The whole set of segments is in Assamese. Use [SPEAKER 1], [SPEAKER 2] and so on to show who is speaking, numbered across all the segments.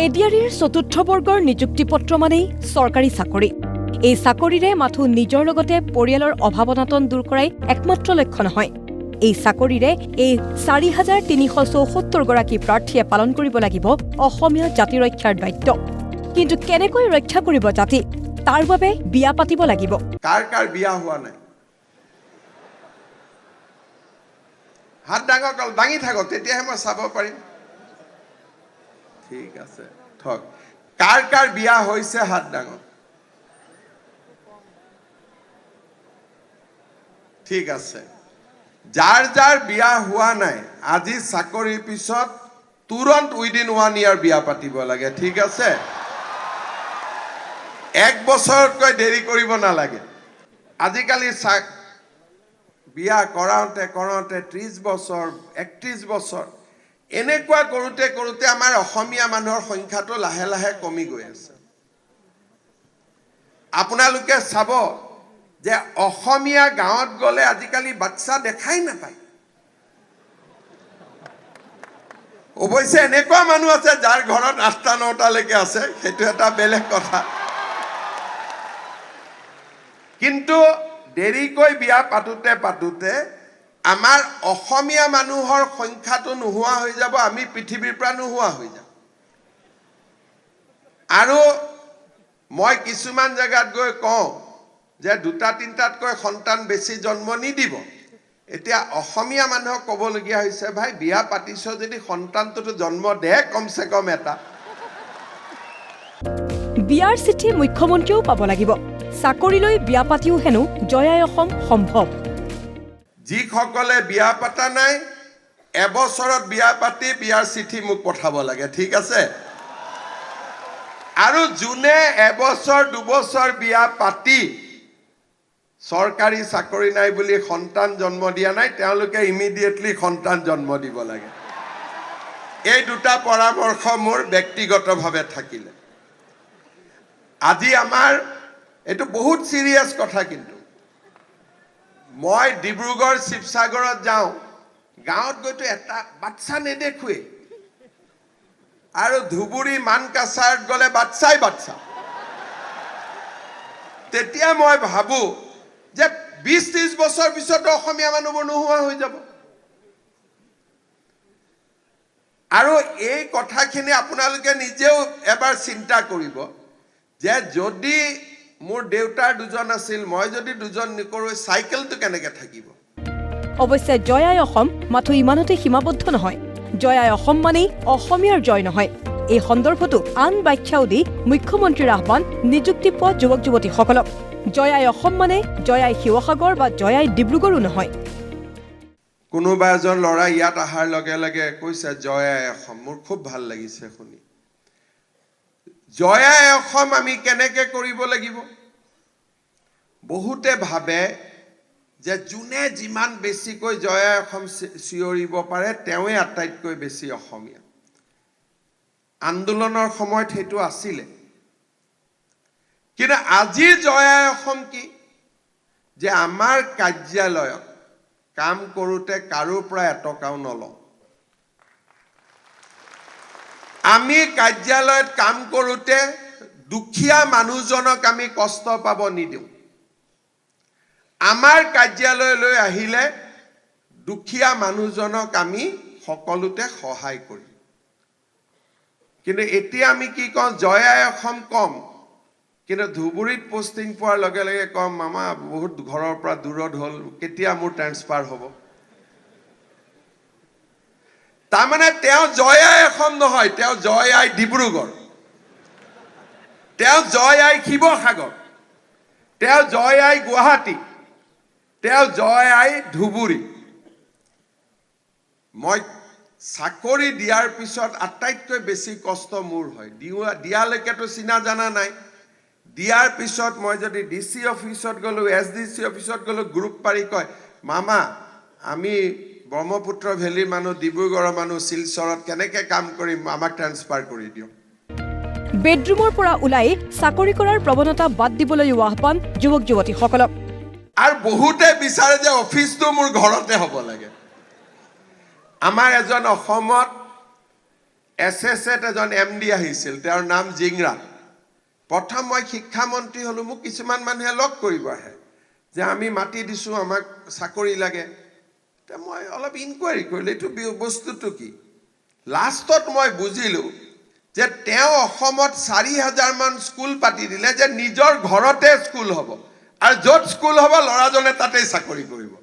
[SPEAKER 1] এডিআৰিৰ চতুৰ্থ বৰ্গৰ নিযুক্তিপত্ৰ মানেই চৰকাৰী চাকৰি। এই চাকৰিৰে মাথো নিজৰ লগতে পৰিয়ালৰ অভাৱনাটন দূৰ কৰাই একমাত্ৰ লক্ষ্য নহয়। এই চাকৰিৰে এই ৪,৩৭৪ গৰাকী প্ৰাৰ্থীয়ে পালন কৰিব লাগিব অসমীয়া জাতি ৰক্ষাৰ দায়িত্ব। কিন্তু কেনেকৈ ৰক্ষা কৰিব জাতি, তাৰ বাবে বিয়া পাতিব লাগিব।
[SPEAKER 2] কাৰ কাৰ বিয়া হোৱা নাই? হাত দাঙি থাকক, তেতিয়াহে মই চাব পাৰিম। ঠিক আছে, থক। কাৰ কাৰ বিয়া হৈছে হাত দাঙক। ঠিক আছে, যাৰ যাৰ বিয়া হোৱা নাই আজি চাকৰিৰ পিছত তুৰন্ত উইদিন 1 year বিয়া পাতিব লাগে। ঠিক আছে, 1 বছৰতকৈ দেৰি কৰিব নালাগে। আজিকালি বিয়া কৰাওঁতে 30 বছৰ 31 বছৰ এনেকুৱা কৰোঁতে কৰোঁতে আমাৰ অসমীয়া মানুহৰ সংখ্যাটো লাহে লাহে কমি গৈ আছে। আপোনালোকে চাব যে অসমীয়া গাঁৱত গ'লে আজিকালি বাচ্চা দেখাই নাপায়। অৱশ্যে এনেকুৱা মানুহ আছে যাৰ ঘৰত 8টা 9টালৈকে আছে, সেইটো এটা বেলেগ কথা। কিন্তু দেৰিকৈ বিয়া পাতোতে আমাৰ অসমীয়া মানুহৰ সংখ্যাটো নোহোৱা হৈ যাব, আমি পৃথিৱীৰ পৰা নোহোৱা হৈ যাম। আৰু মই কিছুমান জেগাত গৈ কওঁ যে 2টা 3টাতকৈ সন্তান বেছি জন্ম নিদিব। এতিয়া অসমীয়া মানুহক ক'বলগীয়া হৈছে, ভাই বিয়া পাতিছ যদি সন্তানটোতো জন্ম দে কমচে কম এটা।
[SPEAKER 1] বিয়াৰ চিঠি মুখ্যমন্ত্ৰীয়েও পাব লাগিব। চাকৰিলৈ বিয়া পাতিও হেনো জয়াই অসম সম্ভৱ।
[SPEAKER 2] যিসকলে বিয়া পাতা নাই, এবছৰত বিয়া পাতি বিয়াৰ চিঠি মোক পঠাব লাগে। ঠিক আছে, আৰু যোনে এবছৰ 2 বছৰ বিয়া পাতি চৰকাৰী চাকৰি নাই বুলি সন্তান জন্ম দিয়া নাই, তেওঁলোকে ইমিডিয়েটলি সন্তান জন্ম দিব লাগে। এই 2টা পৰামৰ্শ মোৰ ব্যক্তিগতভাৱে থাকিলে। আজি আমাৰ এইটো বহুত চিৰিয়াছ কথা। কিন্তু মই ডিব্ৰুগড় শিৱসাগৰত যাওঁ, গাঁৱত গৈতো এটা বাচ্চা নেদেখোৱেই, আৰু ধুবুৰী মানকাছাৰত গ'লে বাচ্চাই বাচ্চা। তেতিয়া মই ভাবো যে 20-30 বছৰ পিছতো অসমীয়া মানুহবোৰ নোহোৱা হৈ যাব। আৰু এই কথাখিনি আপোনালোকে নিজেও এবাৰ চিন্তা কৰিব যে যদি মোৰ দেউতাৰ 2জন আছিল, মই যদি 2জন নকৰোঁ, চাইকেলটো কেনেকৈ থাকিব?
[SPEAKER 1] অৱশ্যে জয়াই অসম মাথো ইমানতে সীমাবদ্ধ নহয়। জয়াই অসম মানেই অসমীয়াৰ জয় নহয়। এই সন্দৰ্ভতো আন ব্যাখ্যাও দি মুখ্যমন্ত্ৰীৰ আহ্বান নিযুক্তি পোৱা যুৱক যুৱতীসকলক। জয়াই অসম মানে জয়াই শিৱসাগৰ বা জয়াই ডিব্ৰুগড়ো নহয়।
[SPEAKER 2] কোনোবা এজন ল'ৰা ইয়াত অহাৰ লগে লগে কৈছে জয়াই অসম। মোৰ খুব ভাল লাগিছে শুনি। জয়াই অসম আমি কেনেকৈ কৰিব লাগিব? বহুতে ভাবে যে যোনে যিমান বেছিকৈ জয়াই অসম চিঞৰিব পাৰে তেওঁৱে আটাইতকৈ বেছি অসমীয়া। আন্দোলনৰ সময়ত সেইটো আছিলে, কিন্তু আজি জয়াই অসম কি? যে আমাৰ কাৰ্যালয়ত কাম কৰোঁতে কাৰোৰ পৰা এটকাও নলওঁ। আমি কাৰ্যালয়ত কাম কৰোঁতে দুখীয়া মানুহজনক আমি কষ্ট পাব নিদিওঁ। আমাৰ কাৰ্যালয়লৈ আহিলে দুখীয়া মানুহজনক আমি সকলোতে সহায় কৰিম। কিন্তু এতিয়া আমি কি কওঁ? জয়াই অসম কম, কিন্তু ধুবুৰীত পোষ্টিং পোৱাৰ লগে লগে কম মামা বহুত ঘৰৰ পৰা দূৰত হ'ল, কেতিয়া মোৰ ট্ৰেন্সফাৰ হ'ব? তাৰমানে তেওঁ জয়াই অসম নহয়, তেওঁ জয়াই ডিব্ৰুগড়, তেওঁ জয়াই শিৱসাগৰ, তেওঁ জয়াই গুৱাহাটী, তেওঁ জয়াই ধুবুৰী। মই চাকৰি দিয়াৰ পিছত আটাইতকৈ বেছি কষ্ট মোৰ হয়। দিয়ালৈকেতো চিনা জানা নাই। দিয়াৰ পিছত মই যদি DC অফিচত গ'লোঁ, SDC অফিচত গ'লোঁ, গ্ৰুপ পাৰি কয় মামা আমি ব্ৰহ্মপুত্ৰ ভেলীৰ মানুহ, ডিব্ৰুগড়ৰ মানুহ, শিলচৰত কেনেকৈ কাম কৰিম, আমাক ট্ৰেন্সফাৰ কৰি দিয়ক।
[SPEAKER 1] বেডৰুমৰ পৰা ওলাই চাকৰি কৰাৰ প্ৰৱণতা বাদ দিবলৈও আহ্বান যুৱক যুৱতীসকলক।
[SPEAKER 2] আৰু বহুতে বিচাৰে যে অফিচটো মোৰ ঘৰতে হ'ব লাগে। আমাৰ এজন অসমত SSত এজন MD আহিছিল, তেওঁৰ নাম জিংৰা। প্ৰথম মই শিক্ষামন্ত্ৰী হলো, মোক কিছুমান মানুহে লগ কৰিব আহে যে আমি মাতি দিছোঁ, আমাক চাকৰি লাগে। মই অলপ ইনকুৱাৰী কৰিলোঁ এইটো বস্তুটো কি। লাষ্টত মই বুজিলোঁ যে তেওঁ অসমত 4,000 মান স্কুল পাতি দিলে যে নিজৰ ঘৰতে স্কুল হ'ব, আৰু য'ত স্কুল হ'ব ল'ৰাজনে তাতেই চাকৰি কৰিব।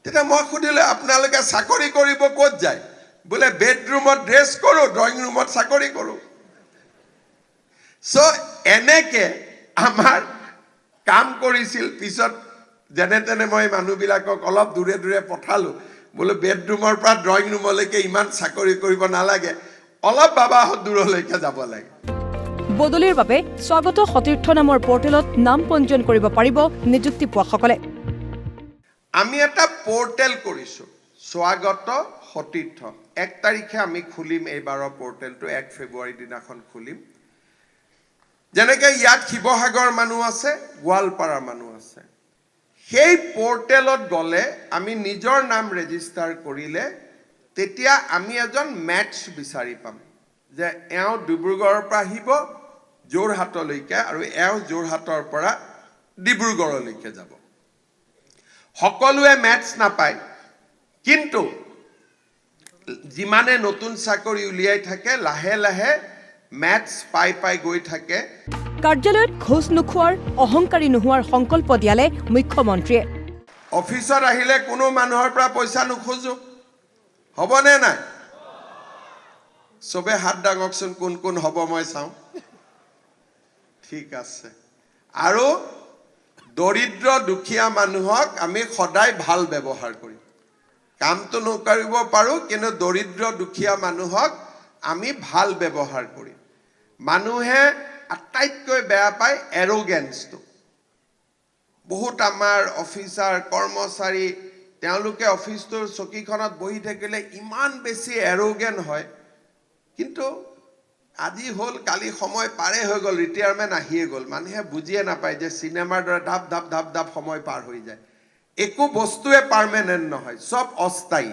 [SPEAKER 2] তেতিয়া মই সুধিলোঁ আপোনালোকে চাকৰি কৰিব ক'ত যায়? বোলে বেডৰুমত ড্ৰেছ কৰোঁ, ড্ৰয়িং ৰুমত চাকৰি কৰোঁ। চ' এনেকে আমাৰ কাম কৰিছিল। পিছত যেনে তেনে মই মানুহবিলাকক অলপ দূৰে দূৰে পঠালোঁ, বোলো বেডৰুমৰ পৰা ড্ৰয়িং ৰুমলৈকে ইমান চাকৰি কৰিব নালাগে, অলপ বাবাহঁত দূৰলৈকে যাব লাগে।
[SPEAKER 1] বদলিৰ বাবে স্বাগত সতীৰ্থ নামৰ পৰ্টেলত নাম পঞ্জীয়ন কৰিব পাৰিব নিযুক্তি পোৱাসকলে।
[SPEAKER 2] আমি এটা পৰ্টেল কৰিছোঁ, স্বাগত সতীৰ্থ। 1 তাৰিখে আমি খুলিম এইবাৰৰ পৰ্টেলটো, 1 ফেব্ৰুৱাৰী দিনাখন খুলিম। যেনেকে ইয়াত শিৱসাগৰ মানুহ আছে, গোৱালপাৰাৰ মানুহ আছে, সেই পৰ্টেলত গ'লে আমি নিজৰ নাম ৰেজিষ্টাৰ কৰিলে তেতিয়া আমি এজন মেটচ বিচাৰি পাম যে এওঁ ডিব্ৰুগড়ৰ পৰা আহিব যোৰহাটলৈকে, আৰু এওঁ যোৰহাটৰ পৰা ডিব্ৰুগড়লৈকে যাব। সকলোৱে মেটচ নাপায়, কিন্তু যিমানে নতুন চাকৰি উলিয়াই থাকে লাহে লাহে মেটচ পাই গৈ থাকে।
[SPEAKER 1] কাৰ্যালয়ত ঘোষ নোখোৱাৰ, অহংকাৰী নোহোৱাৰ সংকল্প দিয়ালে মুখ্যমন্ত্ৰীয়ে।
[SPEAKER 2] অফিচত আহিলে কোনো মানুহৰ পৰা পইচা নোখোজো, হ'বনে নাই? চবে হাত দাঙকচোন, কোন কোন হ'ব মই চাওঁ। ঠিক আছে। আৰু দৰিদ্ৰ দুখীয়া মানুহক আমি সদায় ভাল ব্যৱহাৰ কৰিম। কামটো নকৰিব পাৰোঁ, কিন্তু দৰিদ্ৰ দুখীয়া মানুহক আমি ভাল ব্যৱহাৰ কৰিম। মানুহে আটাইতকৈ বেয়া পায় এৰোগেন্সটো। বহুত আমাৰ অফিচাৰ কৰ্মচাৰী তেওঁলোকে অফিচটোৰ চকীখনত বহি থাকিলে ইমান বেছি এৰোগেন্ট হয়, কিন্তু আজি হ'ল কালি সময় পাৰে হৈ গ'ল, ৰিটায়াৰমেণ্ট আহিয়ে গ'ল। মানুহে বুজিয়ে নাপায় যে চিনেমাৰ দৰে ধাপ ধাপ ধাপ ধাপ সময় পাৰ হৈ যায়। একো বস্তুৱে পাৰ্মানেণ্ট নহয়, চব অস্থায়ী।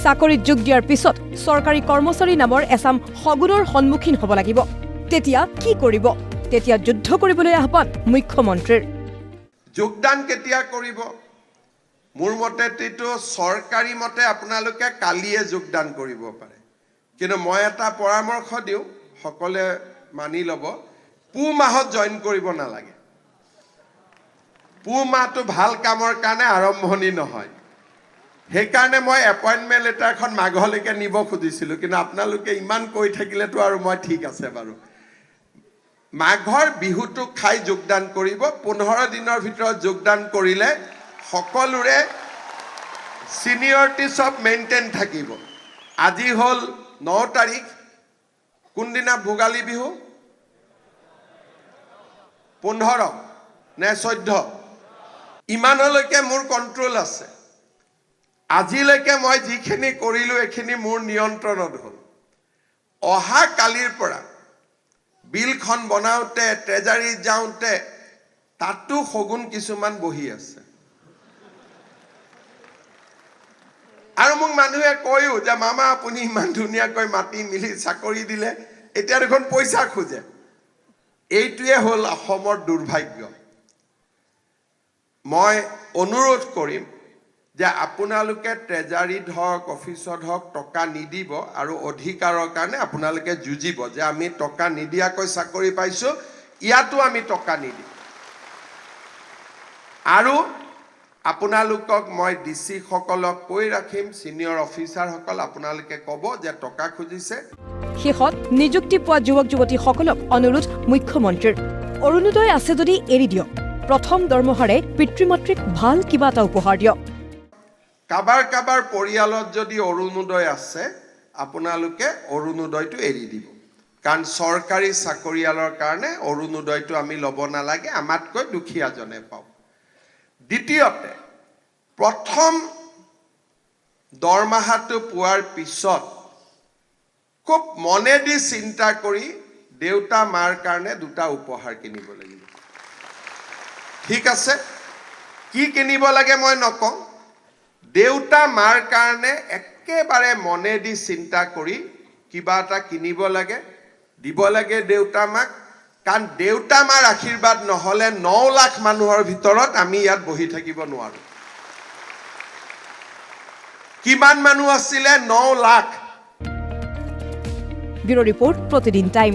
[SPEAKER 1] চাকৰিত যোগ দিয়াৰ পিছত চৰকাৰী কৰ্মচাৰী নামৰ এচাম সগুণৰ সন্মুখীন হ'ব লাগিব। তেতিয়া কি কৰিব? তেতিয়া যুদ্ধ কৰিবলৈ আহ্বান মুখ্যমন্ত্ৰীৰ।
[SPEAKER 2] যোগদান কেতিয়া কৰিব? মোৰ মতেতো চৰকাৰী মতে আপোনালোকে কালিয়ে যোগদান কৰিব পাৰে, কিন্তু মই এটা পৰামৰ্শ দিওঁ, সকলোৱে মানি ল'ব, পুহ মাহত জইন কৰিব নালাগে। পুহ মাহটো ভাল কামৰ কাৰণে আৰম্ভণি নহয়। সেইকাৰণে মই এপইণ্টমেণ্ট লেটাৰখন মাঘলৈকে নিব খুজিছিলোঁ, কিন্তু আপোনালোকে ইমান কৈ থাকিলেতো আৰু মই ঠিক আছে বাৰু। মাঘৰ বিহুটো খাই যোগদান কৰিব। 15 দিনৰ ভিতৰত যোগদান কৰিলে সকলোৰে চিনিয়ৰিটি চব মেইনটেইন থাকিব। আজি হ'ল 9 তাৰিখ, কোনদিনা ভোগালী বিহু? 15 নে 14? ইমানলৈকে মোৰ কণ্ট্ৰল আছে। আজিলৈকে মই যিখিনি কৰিলোঁ এইখিনি মোৰ নিয়ন্ত্ৰণত হ'ল। অহা কালিৰ পৰা বিলখন বনাওঁতে, ট্ৰেজাৰী যাওঁতে তাতো সগুণ কিছুমান বহি আছে। আৰু মোক মানুহে কয়ও যে মামা আপুনি ইমান ধুনীয়াকৈ মাতি মিলি চাকৰি দিলে, এতিয়া দেখোন পইচা খোজে। এইটোৱে হ'ল অসমৰ দুৰ্ভাগ্য। মই অনুৰোধ কৰিম যে আপোনালোকে ট্ৰেজাৰীত হওক, অফিচত হওক টকা নিদিব, আৰু অধিকাৰৰ কাৰণে আপোনালোকে যুঁজিব যে আমি টকা নিদিয়াকৈ চাকৰি পাইছোঁ, ইয়াতো আমি টকা নিদিম। আৰু আপোনালোকক মই DC সকলক কৈ ৰাখিম, ছিনিয়ৰ অফিচাৰসকল আপোনালোকে ক'ব যে টকা খুজিছে।
[SPEAKER 1] শেষত নিযুক্তি পোৱা যুৱক যুৱতীসকলক অনুৰোধ মুখ্যমন্ত্ৰীৰ, অৰুণোদয় আছে যদি এৰি দিয়ক। প্ৰথম দৰমহাৰে পিতৃ মাতৃক ভাল কিবা এটা উপহাৰ দিয়ক।
[SPEAKER 2] কাবাৰ পৰিয়ালত যদি অৰুণোদয় আছে, আপোনালোকে অৰুণোদয়টো এৰি দিব, কাৰণ চৰকাৰী চাকৰিয়ালৰ কাৰণে অৰুণোদয়টো আমি ল'ব নালাগে, আমাতকৈ দুখীয়াজনে পাওঁ। দ্বিতীয়তে, প্ৰথম দৰমহাটো পোৱাৰ পিছত খুব মনেদি চিন্তা কৰি দেউতা মাৰ কাৰণে 2টা উপহাৰ কিনিব লাগিব। ঠিক আছে? কি কিনিব লাগে মই নকওঁ, দেউতা মাৰ কাৰণে একেবাৰে মনেদি চিন্তা কৰি কিবা এটা কিনিব লাগে, দিব লাগে দেউতা মাক, কাৰণ দেউতা মাৰ আশীৰ্বাদ নহ'লে 9 লাখ মানুহৰ ভিতৰত আমি ইয়াত বহি থাকিব নোৱাৰো। কিমান মানুহ আছিলে? 9 লাখ।
[SPEAKER 1] ব্যুৰো ৰিপৰ্ট, প্ৰতিদিন টাইম।